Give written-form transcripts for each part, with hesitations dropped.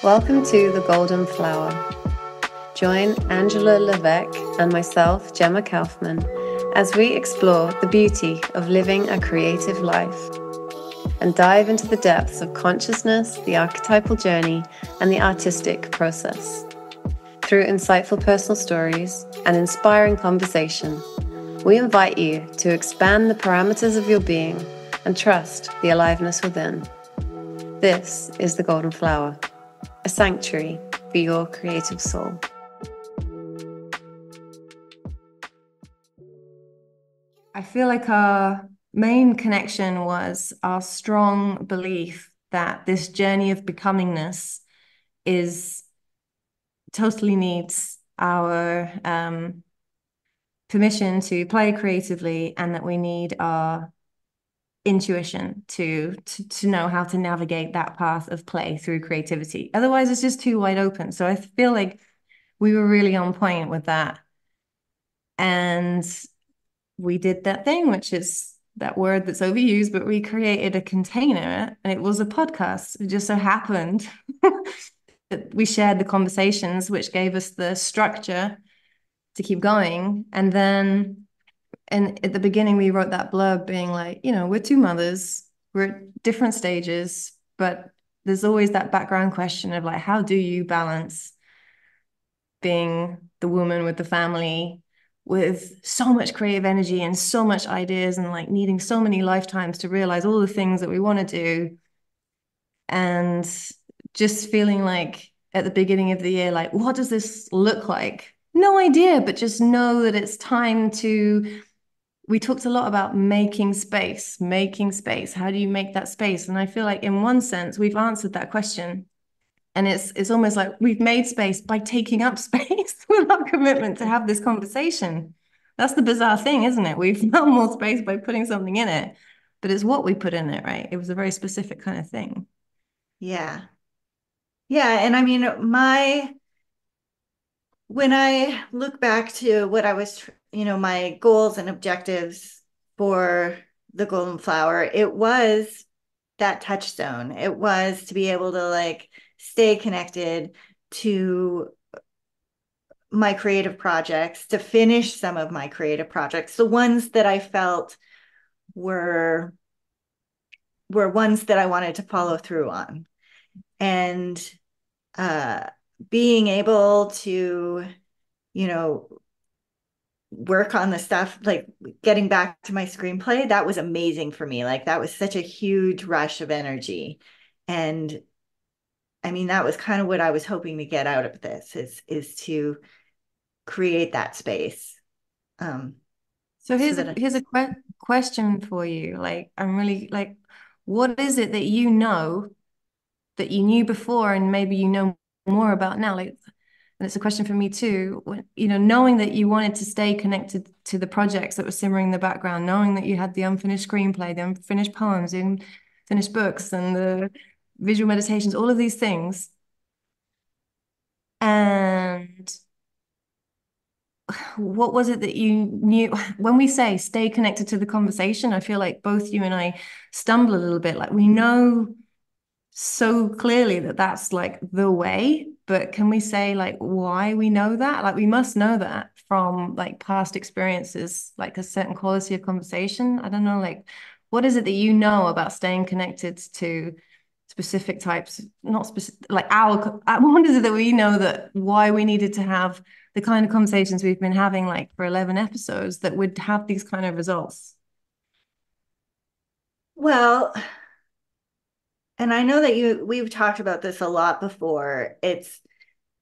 Welcome to The Golden Flower. Join Angela and myself, Gemma Kaufman, as we explore the beauty of living a creative life and dive into the depths of consciousness, the archetypal journey, and the artistic process. Through insightful personal stories and inspiring conversation, we invite you to expand the parameters of your being and trust the aliveness within. This is The Golden Flower, a sanctuary for your creative soul. I feel like our main connection was our strong belief that this journey of becomingness totally needs our permission to play creatively, and that we need our intuition to know how to navigate that path of play through creativity. Otherwise, it's just too wide open. So I feel like we were really on point with that. And we did that thing, which is that word that's overused, but we created a container, and it was a podcast. It just so happened that we shared the conversations, which gave us the structure to keep going. And then, and at the beginning, we wrote that blurb being like, we're two mothers, we're at different stages, but there's always that background question of like, how do you balance being the woman with the family, with so much creative energy and so much ideas, and like needing so many lifetimes to realize all the things that we want to do, and just feeling like at the beginning of the year, like, what does this look like? No idea, but just know that it's time to. We talked a lot about making space. How do you make that space? And I feel like in one sense, we've answered that question. And it's almost like we've made space by taking up space with our commitment to have this conversation. That's the bizarre thing, isn't it? We've found more space by putting something in it, but it's what we put in it, right? It was a very specific kind of thing. Yeah. Yeah. And I mean, when I look back to what I was, my goals and objectives for the Golden Flower, it was that touchstone. It was to be able to like stay connected to my creative projects, to finish some of my creative projects, the ones that I felt were ones that I wanted to follow through on. And being able to, work on the stuff, like getting back to my screenplay, that was amazing for me. Like that was such a huge rush of energy. And I mean, that was kind of what I was hoping to get out of this is to create that space. So here's a question for you. Like, I'm really like, what is it that that you knew before and maybe you know more about now? Like, and it's a question for me too. When, knowing that you wanted to stay connected to the projects that were simmering in the background, knowing that you had the unfinished screenplay, the unfinished poems, the unfinished books, and the visual meditations, all of these things. And what was it that you knew? When we say stay connected to the conversation, I feel like both you and I stumble a little bit. Like we know so clearly that that's like the way, but can we say like why we know that? Like we must know that from like past experiences, like a certain quality of conversation. I don't know, like what is it that you know about staying connected to specific types, not specific, like what is it that we know that why we needed to have the kind of conversations we've been having like for 11 episodes that would have these kind of results? Well, and I know that we've talked about this a lot before. It's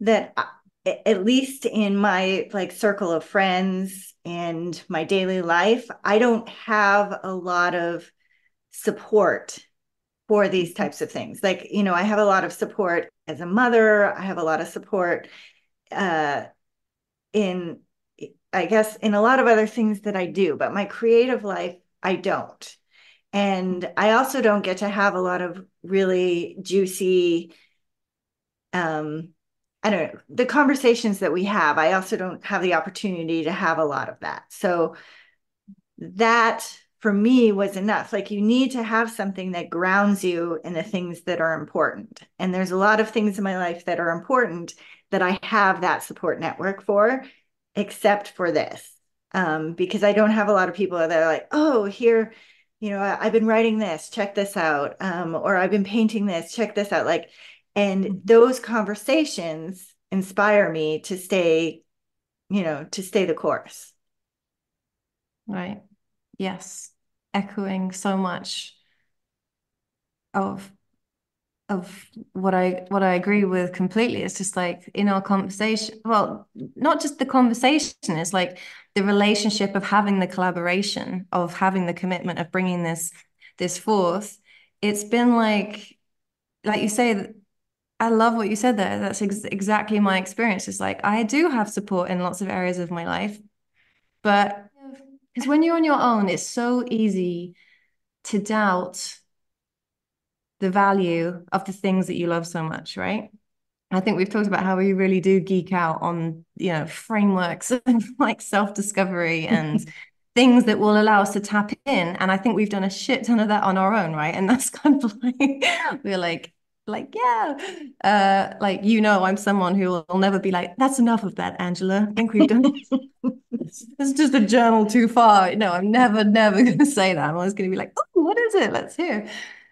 that at least in my like circle of friends and my daily life, I don't have a lot of support for these types of things. Like, I have a lot of support as a mother. I have a lot of support in, I guess, in a lot of other things that I do, but my creative life, I don't. And I also don't get to have a lot of really juicy, I don't know, the conversations that we have. I also don't have the opportunity to have a lot of that. So that for me was enough. Like, you need to have something that grounds you in the things that are important. And there's a lot of things in my life that are important that I have that support network for, except for this. Because I don't have a lot of people that are like, oh, here, I've been writing this, check this out. Or I've been painting this, check this out. Like, and those conversations inspire me to stay the course. Right. Yes. Echoing so much of what I agree with completely. It's just like in our conversation, well, not just the conversation, it's like the relationship of having the collaboration, of having the commitment of bringing this forth. It's been like you say, I love what you said there. That's exactly my experience. It's like I do have support in lots of areas of my life, but because when you're on your own, it's so easy to doubt the value of the things that you love so much, right? I think we've talked about how we really do geek out on, frameworks and like self-discovery and things that will allow us to tap in. And I think we've done a shit ton of that on our own, right? And that's kind of like, we're yeah. I'm someone who will never be like, that's enough of that, Angela. I think we've done it's just a journal too far. No, I'm never going to say that. I'm always going to be like, oh, what is it? Let's hear.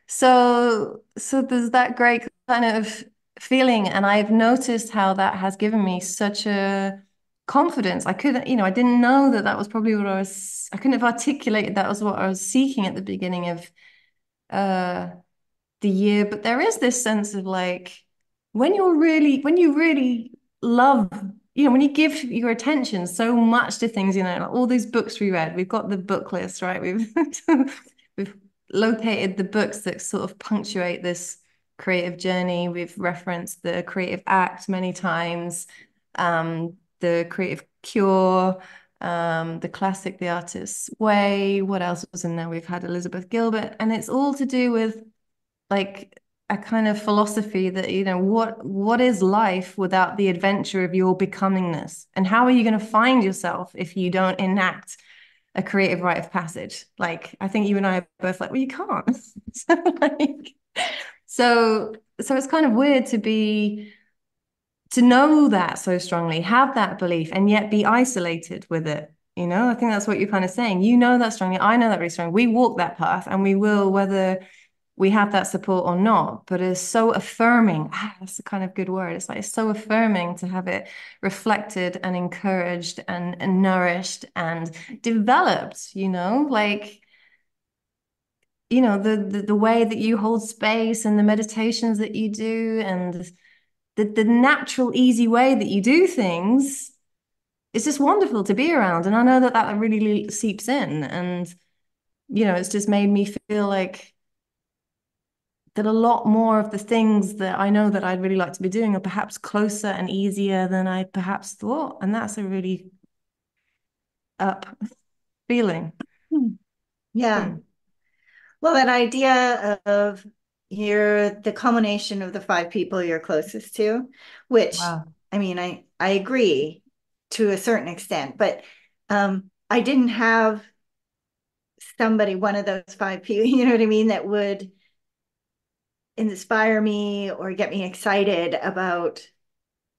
So there's that great kind of feeling, and I've noticed how that has given me such a confidence. I didn't know that was probably what I couldn't have articulated that was what I was seeking at the beginning of the year. But there is this sense of like when you really love, when you give your attention so much to things, like all these books we read, we've got the book list, right? We've located the books that sort of punctuate this creative journey. We've referenced the Creative Act many times, the Creative Cure, the classic The Artist's Way. What else was in there? We've had Elizabeth Gilbert, and it's all to do with like a kind of philosophy that, what is life without the adventure of your becomingness? And how are you going to find yourself if you don't enact a creative rite of passage? Like, I think you and I are both like, well, you can't. so it's kind of weird to know that so strongly, have that belief, and yet be isolated with it. I think that's what you're kind of saying. That strongly. I know that really strongly. We walk that path, and we will, whether we have that support or not. But it's so affirming. That's a kind of good word. It's like it's so affirming to have it reflected and encouraged and nourished and developed. The way that you hold space and the meditations that you do and the natural, easy way that you do things. It's just wonderful to be around. And I know that really seeps in. And, it's just made me feel like that a lot more of the things that I know that I'd really like to be doing are perhaps closer and easier than I perhaps thought. And that's a really up feeling. Yeah. Well, that idea of you're the culmination of the 5 people you're closest to, which Wow. I mean, I agree to a certain extent, but I didn't have somebody, one of those 5 people, you know what I mean, that would inspire me or get me excited about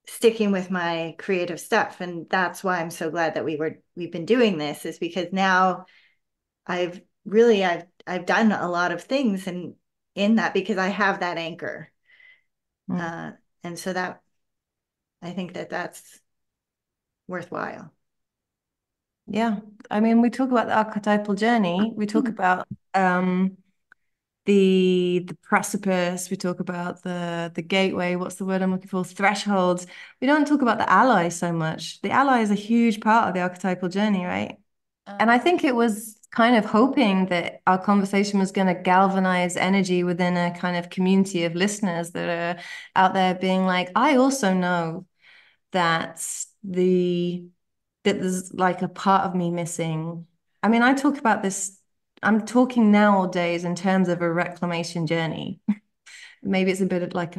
sticking with my creative stuff. And that's why I'm so glad that we've been doing this, is because now I've done a lot of things and in that, because I have that anchor. And so that I think that's worthwhile. Yeah. I mean, we talk about the archetypal journey. We talk about the precipice. We talk about the gateway. What's the word I'm looking for? Thresholds. We don't talk about the ally so much. The ally is a huge part of the archetypal journey, right? And I think it was kind of hoping that our conversation was going to galvanize energy within a kind of community of listeners that are out there being like, I also know that there's like a part of me missing. I mean, I talk about this, I'm talking nowadays in terms of a reclamation journey. Maybe it's a bit of like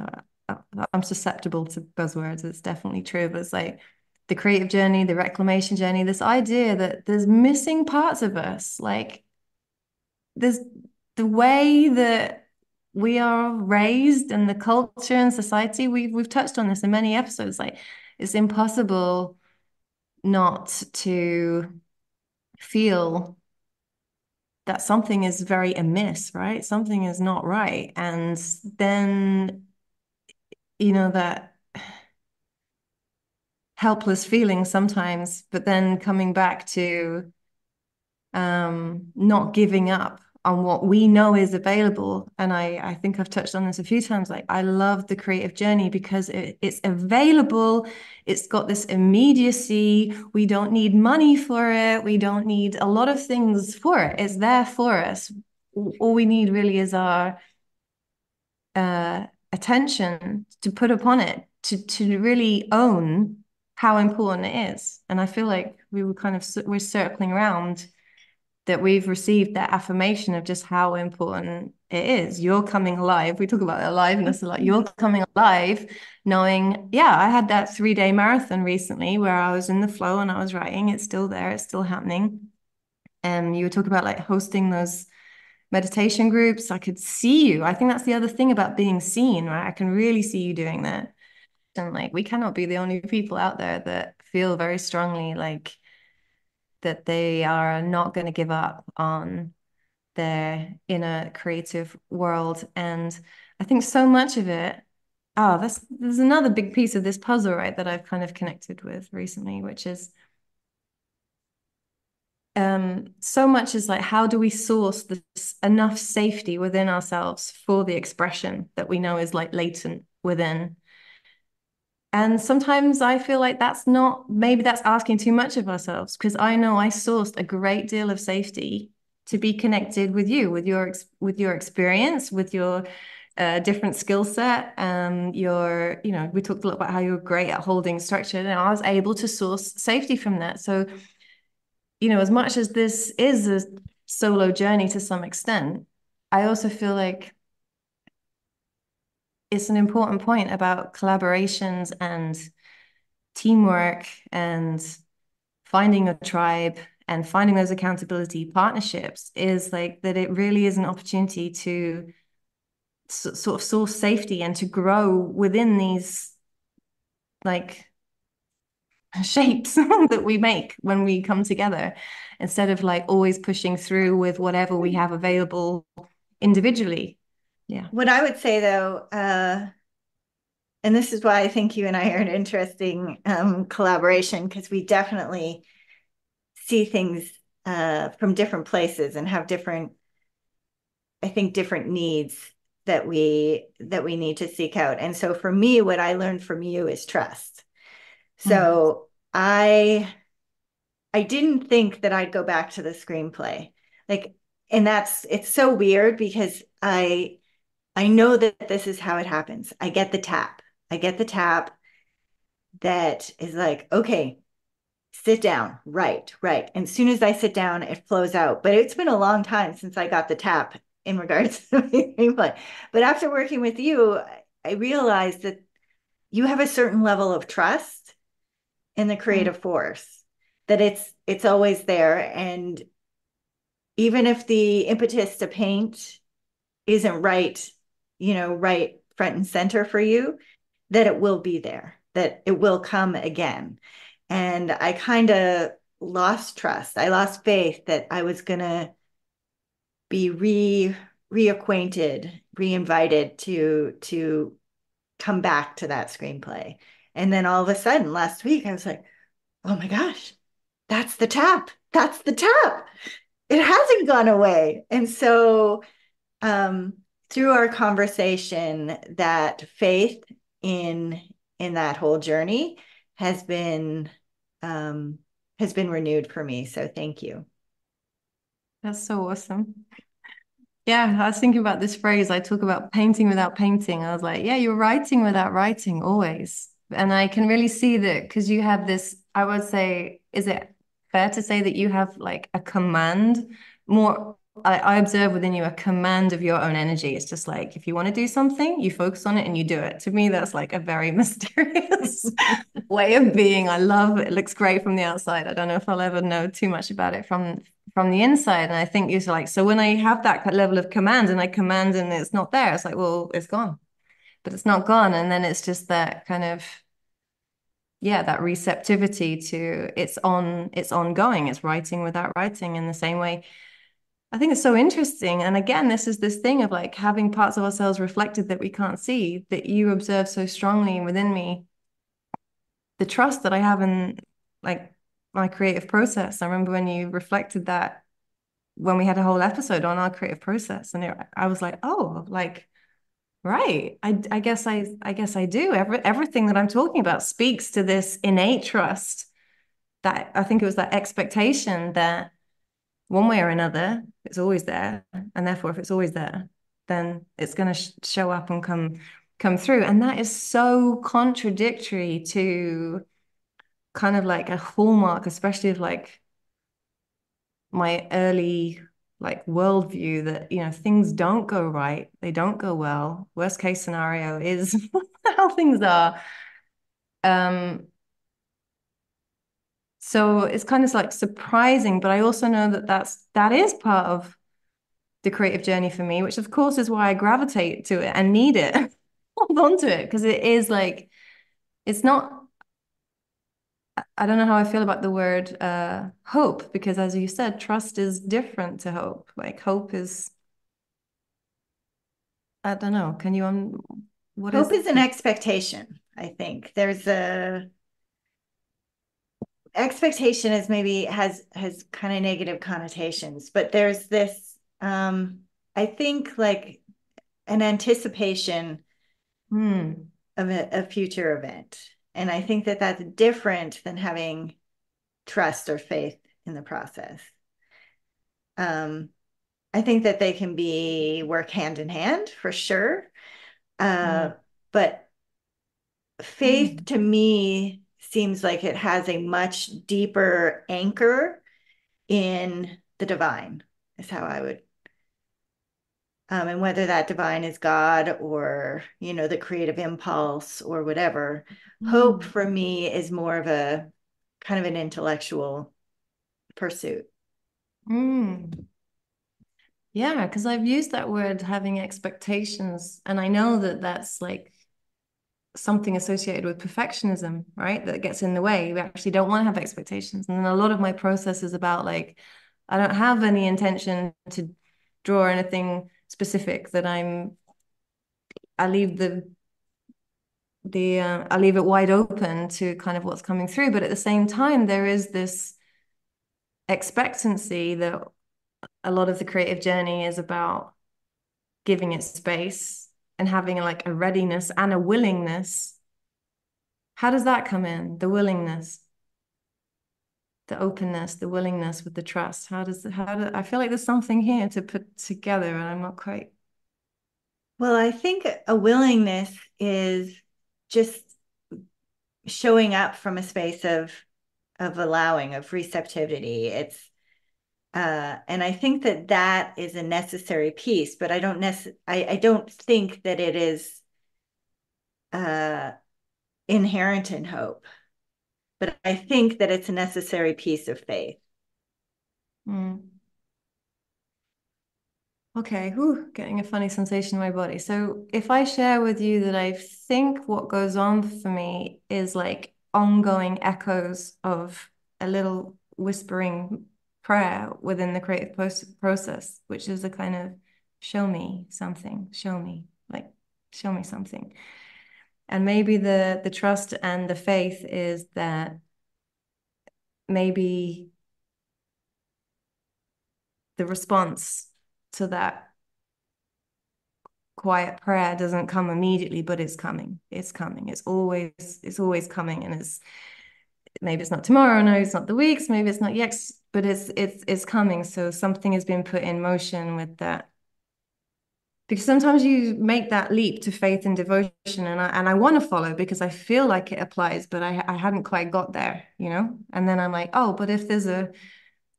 I'm susceptible to buzzwords. It's definitely true, but it's like the creative journey, the reclamation journey, this idea that there's missing parts of us, like there's the way that we are raised and the culture and society, we've touched on this in many episodes. Like, it's impossible not to feel that something is very amiss, right? Something is not right. And then, that helpless feeling sometimes, but then coming back to not giving up on what we know is available. And I think I've touched on this a few times. Like, I love the creative journey because it's available. It's got this immediacy. We don't need money for it. We don't need a lot of things for it. It's there for us. All we need really is our attention to put upon it, to really own how important it is. And I feel like we're circling around that we've received that affirmation of just how important it is. You're coming alive. We talk about aliveness a lot. You're coming alive knowing, yeah, I had that 3-day marathon recently where I was in the flow and I was writing. It's still there. It's still happening. And you were talking about like hosting those meditation groups. I could see you. I think that's the other thing about being seen, right? I can really see you doing that. And like, we cannot be the only people out there that feel very strongly like that they are not going to give up on their inner creative world. And I think so much of it, there's another big piece of this puzzle, right, that I've kind of connected with recently, which is so much is like, how do we source this enough safety within ourselves for the expression that we know is like latent within? And sometimes I feel like maybe that's asking too much of ourselves, because I know I sourced a great deal of safety to be connected with you, with your experience, with your different skill set. We talked a lot about how you're great at holding structure, and I was able to source safety from that. So, as much as this is a solo journey to some extent, I also feel like it's an important point about collaborations and teamwork and finding a tribe and finding those accountability partnerships, is like that it really is an opportunity to sort of source safety and to grow within these like shapes that we make when we come together, instead of like always pushing through with whatever we have available individually. Yeah. What I would say though, and this is why I think you and I are an interesting collaboration, because we definitely see things from different places and have different needs that we need to seek out. And so for me, what I learned from you is trust. So I didn't think that I'd go back to the screenplay. Like, and it's so weird because I know that this is how it happens. I get the tap. That is like, okay, sit down. Right. And as soon as I sit down, it flows out. But it's been a long time since I got the tap in regards to the screenplay. But after working with you, I realized that you have a certain level of trust in the creative force, that it's always there. And even if the impetus to paint isn't right, right front and center for you, that it will be there, that it will come again. And I kind of lost trust. I lost faith that I was going to be reacquainted, reinvited to come back to that screenplay. And then all of a sudden last week, I was like, oh my gosh, that's the tap. That's the tap. It hasn't gone away. And so through our conversation, that faith in that whole journey has been renewed for me. So thank you. That's so awesome. Yeah, I was thinking about this phrase. I talk about painting without painting. I was like, yeah, you're writing without writing always. And I can really see that because you have this, I would say, is it fair to say that you have like a command more I observe within you a command of your own energy. It's just like, if you want to do something, you focus on it and you do it. To me, that's like a very mysterious way of being. I love it. It looks great from the outside. I don't know if I'll ever know too much about it from the inside. And I think it's like, so when I have that level of command and I command and it's not there, it's like, well, it's gone, but it's not gone. And then it's just that kind of, yeah, that receptivity to it's ongoing. It's writing without writing in the same way. I think it's so interesting. And again, this is this thing of like having parts of ourselves reflected that we can't see, that you observe so strongly within me, the trust that I have in like my creative process. I remember when you reflected that when we had a whole episode on our creative process, and I was like, oh, like, right. I guess I do. Everything that I'm talking about speaks to this innate trust, that I think it was that expectation that one way or another, it's always there. And therefore, if it's always there, then it's going to show up and come through. And that is so contradictory to kind of like a hallmark, especially of like my early like worldview, that, you know, things don't go right, they don't go well. Worst case scenario is how things are. So it's kind of like surprising, but I also know that that is part of the creative journey for me, which of course is why I gravitate to it and need it, hold on to it, because it is like, it's not, I don't know how I feel about the word hope, because as you said, trust is different to hope. Like hope is, I don't know. Can you, what Hope is is an expectation, I think. There's a expectation is maybe has kind of negative connotations, but there's this I think like an anticipation of a future event. And I think that that's different than having trust or faith in the process. I think that they can be work hand in hand for sure. But faith to me seems like it has a much deeper anchor in the divine, is how I would. And whether that divine is God or, you know, the creative impulse or whatever, hope for me is more of a kind of an intellectual pursuit. Yeah, because I've used that word, having expectations, and I know that that's like something associated with perfectionism, right? That gets in the way. We actually don't want to have expectations. And then a lot of my process is about like, I don't have any intention to draw anything specific, that I leave I leave it wide open to kind of what's coming through. But at the same time, there is this expectancy that a lot of the creative journey is about giving it space and having like a readiness and a willingness. How does that come in? The willingness, the openness, the willingness with the trust. How do I feel like there's something here to put together and I'm not quite. Well, I think a willingness is just showing up from a space of allowing, of receptivity. It's and I think that that is a necessary piece, but I don't think that it is uh, inherent in hope. But I think that it's a necessary piece of faith. Okay, whew, getting a funny sensation in my body. So if I share with you that I think what goes on for me is like ongoing echoes of a little whispering prayer within the creative process, which is a kind of show me something, like show me something. And maybe the trust and the faith is that maybe the response to that quiet prayer doesn't come immediately, but it's coming. It's coming. It's always coming. And maybe it's not tomorrow, no, it's not the weeks, maybe it's not yet, but it's coming. So something has been put in motion with that. Because sometimes you make that leap to faith and devotion, and I want to follow because I feel like it applies, but I hadn't quite got there, you know? And then I'm like, oh, but if there's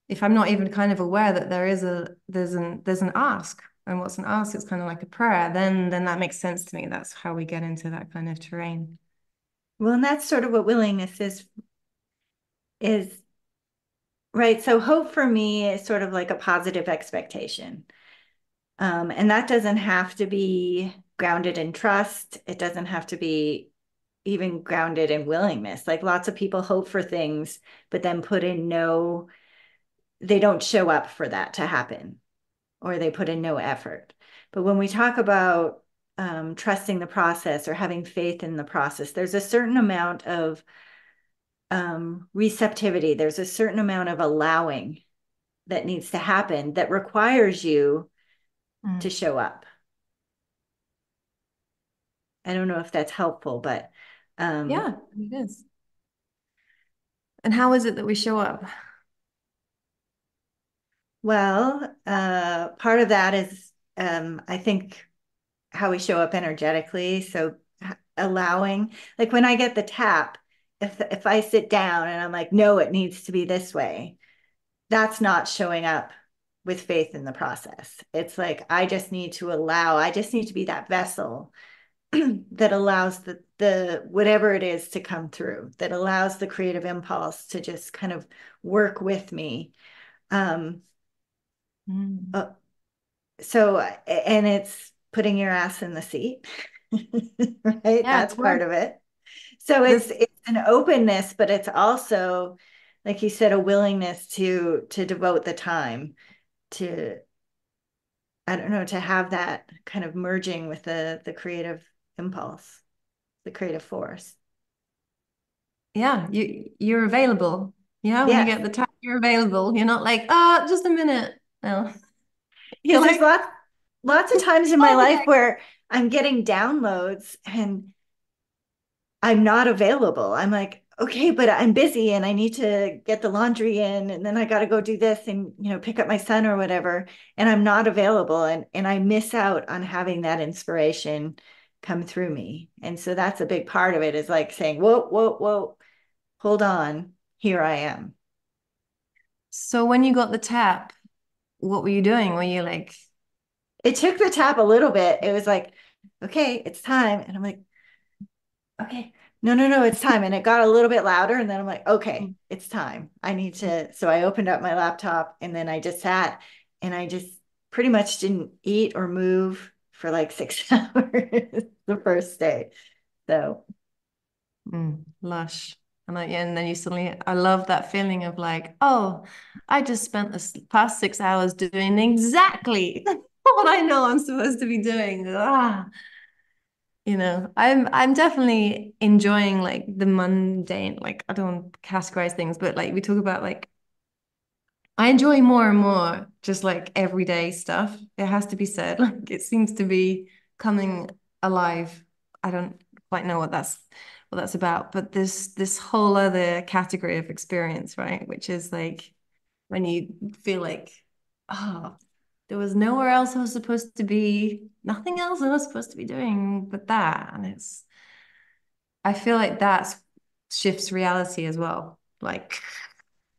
if I'm not even kind of aware that there's an ask, and what's an ask, it's kind of like a prayer, then that makes sense to me. That's how we get into that kind of terrain. Well, and that's sort of what willingness is, right? So hope for me is sort of like a positive expectation. And that doesn't have to be grounded in trust. It doesn't have to be even grounded in willingness. Like lots of people hope for things, but then they don't show up for that to happen, or they put in no effort. But when we talk about trusting the process or having faith in the process, there's a certain amount of receptivity. There's a certain amount of allowing that needs to happen that requires you to show up. I don't know if that's helpful, but Yeah, it is. And how is it that we show up? well, part of that is I think how we show up energetically. So allowing, like when I get the tap, if I sit down and I'm like, no, it needs to be this way, that's not showing up with faith in the process. It's like I just need to allow, I just need to be that vessel that allows the whatever it is to come through, that allows the creative impulse to just kind of work with me. Um, uh, so, and it's putting your ass in the seat, right? Yeah, That's part of it. So this it's an openness, but it's also, like you said, a willingness to devote the time to, I don't know, to have that kind of merging with the creative impulse, the creative force. yeah, you're available. Yeah, when you Yes, get the time, you're available. You're not like, just a minute. No. You're because there's like, lots of times in my life where I'm getting downloads and I'm not available. I'm like, okay, but I'm busy and I need to get the laundry in and then I got to go do this and pick up my son or whatever, and I'm not available, and I miss out on having that inspiration come through me. And so that's a big part of it, is like saying, whoa, whoa, whoa, hold on, here I am. so when you got the tap, what were you doing? Were you like, It took the tap a little bit. It was like, okay, it's time. And I'm like, okay, no, no, no, it's time. And it got a little bit louder. And then I'm like, okay, it's time. I need to. So I opened up my laptop and then I just sat and I just pretty much didn't eat or move for like 6 hours the first day. So lush? And like, yeah, and then you suddenly, I love that feeling of like, oh, I just spent the past 6 hours doing exactly what I know I'm supposed to be doing. I'm definitely enjoying like the mundane, like I don't categorize things, but like we talk about like I enjoy more and more just like everyday stuff. It has to be said. Like it seems to be coming alive. I don't quite know what that's about, but this whole other category of experience, right? Which is like when you feel like, oh, there was nowhere else I was supposed to be, nothing else I was supposed to be doing but that. And I feel like that shifts reality as well. Like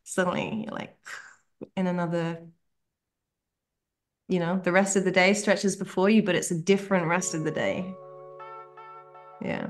suddenly you're like in another, the rest of the day stretches before you, but it's a different rest of the day. Yeah.